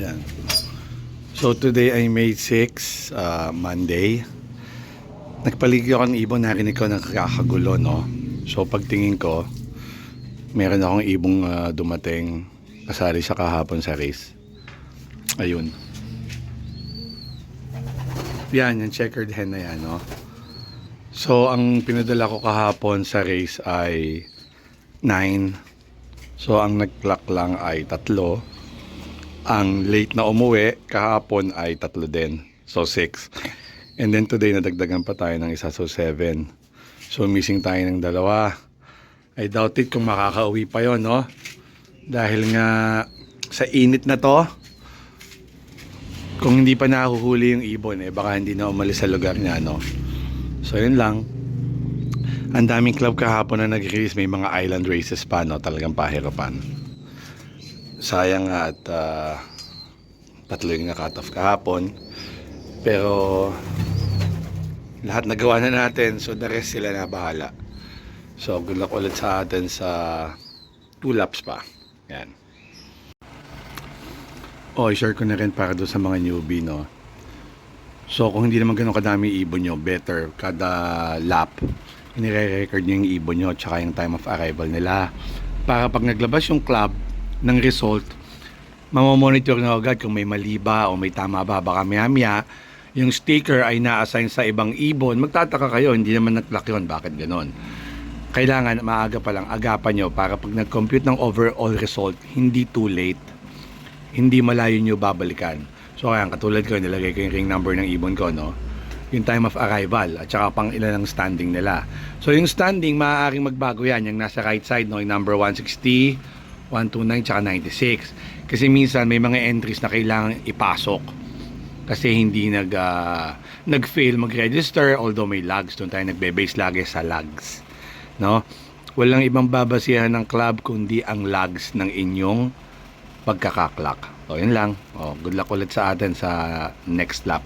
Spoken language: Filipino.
Yan. So today ay May 6, Monday. Nagpaligid ako ng ibon, narinig ko nakakagulo, no? So pagtingin ko, meron akong ibong dumating kasali siya kahapon sa race. Ayun. Yan, yung checkered hen na yan, no? So ang pinadala ko kahapon sa race ay 9. So ang nag-clock lang ay 3. Ang late na umuwi kahapon ay 3 din. So 6. And then today nadagdagan pa tayo ng isa, so 7. So missing tayo ng 2. I doubt it kung makakauwi pa yon, no? Dahil nga sa init na to, kung hindi pa nahuhuli yung ibon, baka hindi na umalis sa lugar niya, no? So yun lang. Ang daming club kahapon na nag-release, may mga island races pa, no? Talagang pahirapan. Sayang nga at 3 yung na-cut off kahapon. Pero lahat nagawa na natin, so the rest sila na bahala. So good luck ulit sa atin sa 2 laps pa. Yan. I-share ko na rin para doon sa mga newbie, no? So kung hindi naman ganun kadami ibon nyo, better kada lap inire-record nyo yung ibon nyo tsaka yung time of arrival nila, para pag naglabas yung club ng result, mamamonitor na agad kung may mali ba o may tama ba. Baka maya yung sticker ay na-assign sa ibang ibon, magtataka kayo, hindi naman nag-clock yun, bakit ganon? Kailangan maaga pa lang, agapan nyo para pag nag-compute ng overall result, hindi too late, hindi malayo nyo babalikan. So kaya katulad ko, nilagay ko yung ring number ng ibon ko, no? Yung time of arrival at saka pang ilan ng standing nila. So yung standing, maaaring magbago yan, yung nasa right side, no? Yung number 160, 129 tsaka 96. Kasi minsan may mga entries na kailangan ipasok kasi hindi nag-fail mag-register, although may lags. Doon tayo nagbe-base lagi sa lags, no? Walang ibang babasihan ng club kundi ang lags ng inyong pagkakaklak. So yun lang. Good luck ulit sa atin sa next lap.